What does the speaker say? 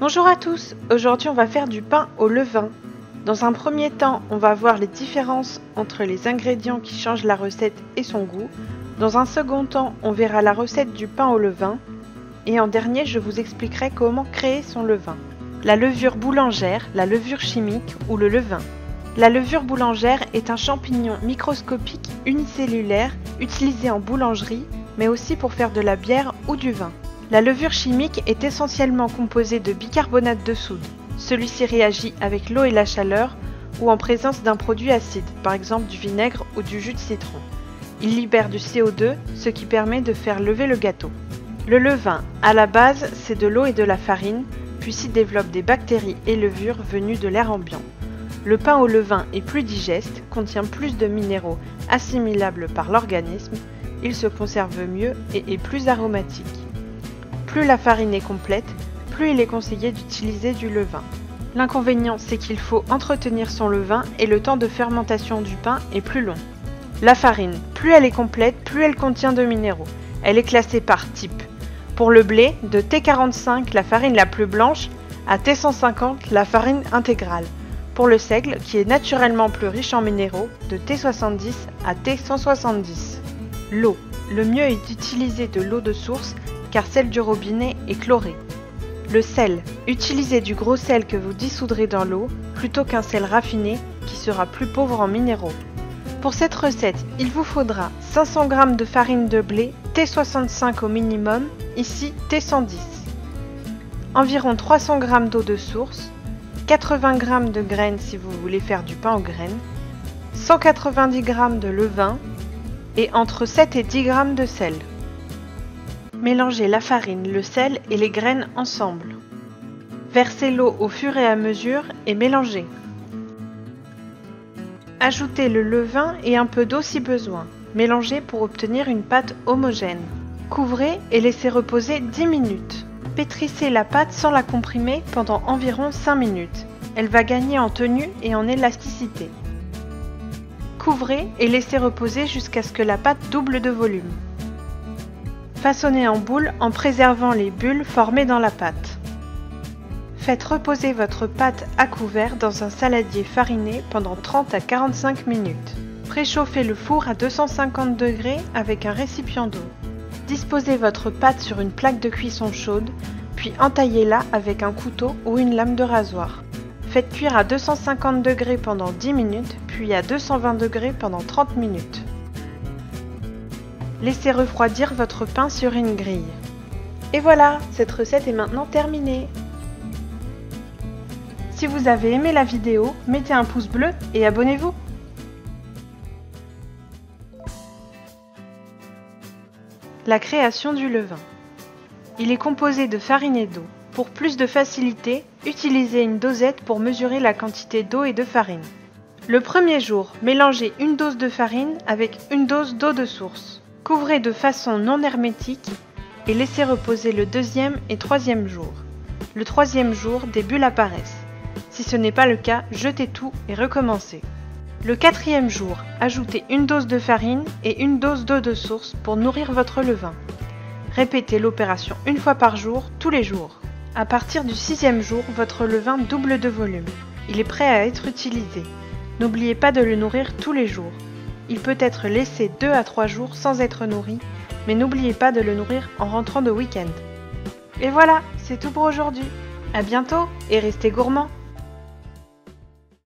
Bonjour à tous, aujourd'hui on va faire du pain au levain. Dans un premier temps, on va voir les différences entre les ingrédients qui changent la recette et son goût. Dans un second temps, on verra la recette du pain au levain. Et en dernier, je vous expliquerai comment créer son levain. La levure boulangère, la levure chimique ou le levain. La levure boulangère est un champignon microscopique unicellulaire utilisé en boulangerie, mais aussi pour faire de la bière ou du vin. La levure chimique est essentiellement composée de bicarbonate de soude. Celui-ci réagit avec l'eau et la chaleur ou en présence d'un produit acide, par exemple du vinaigre ou du jus de citron. Il libère du CO2, ce qui permet de faire lever le gâteau. Le levain, à la base, c'est de l'eau et de la farine, puis s'y développent des bactéries et levures venues de l'air ambiant. Le pain au levain est plus digeste, contient plus de minéraux assimilables par l'organisme, il se conserve mieux et est plus aromatique. Plus la farine est complète, plus il est conseillé d'utiliser du levain. L'inconvénient, c'est qu'il faut entretenir son levain et le temps de fermentation du pain est plus long. La farine, plus elle est complète, plus elle contient de minéraux. Elle est classée par type. Pour le blé, de T45, la farine la plus blanche, à T150, la farine intégrale. Pour le seigle, qui est naturellement plus riche en minéraux, de T70 à T170. L'eau. Le mieux est d'utiliser de l'eau de source, car celle du robinet est chlorée. Le sel. Utilisez du gros sel que vous dissoudrez dans l'eau, plutôt qu'un sel raffiné, qui sera plus pauvre en minéraux. Pour cette recette, il vous faudra 500 g de farine de blé, T65 au minimum, ici T110. Environ 300 g d'eau de source, 80 g de graines si vous voulez faire du pain aux graines, 190 g de levain et entre 7 et 10 g de sel. Mélangez la farine, le sel et les graines ensemble. Versez l'eau au fur et à mesure et mélangez. Ajoutez le levain et un peu d'eau si besoin. Mélangez pour obtenir une pâte homogène. Couvrez et laissez reposer 10 minutes. Pétrissez la pâte sans la comprimer pendant environ 5 minutes. Elle va gagner en tenue et en élasticité. Couvrez et laissez reposer jusqu'à ce que la pâte double de volume. Façonnez en boule en préservant les bulles formées dans la pâte. Faites reposer votre pâte à couvert dans un saladier fariné pendant 30 à 45 minutes. Préchauffez le four à 250 degrés avec un récipient d'eau. Disposez votre pâte sur une plaque de cuisson chaude, puis entaillez-la avec un couteau ou une lame de rasoir. Faites cuire à 250 degrés pendant 10 minutes, puis à 220 degrés pendant 30 minutes. Laissez refroidir votre pain sur une grille. Et voilà, cette recette est maintenant terminée. Si vous avez aimé la vidéo, mettez un pouce bleu et abonnez-vous. La création du levain. Il est composé de farine et d'eau. Pour plus de facilité, utilisez une dosette pour mesurer la quantité d'eau et de farine. Le premier jour, mélangez une dose de farine avec une dose d'eau de source. Couvrez de façon non hermétique et laissez reposer le deuxième et troisième jour. Le troisième jour, des bulles apparaissent. Si ce n'est pas le cas, jetez tout et recommencez. Le quatrième jour, ajoutez une dose de farine et une dose d'eau de source pour nourrir votre levain. Répétez l'opération une fois par jour, tous les jours. À partir du sixième jour, votre levain double de volume. Il est prêt à être utilisé. N'oubliez pas de le nourrir tous les jours. Il peut être laissé 2 à 3 jours sans être nourri, mais n'oubliez pas de le nourrir en rentrant de week-end. Et voilà, c'est tout pour aujourd'hui. À bientôt et restez gourmands.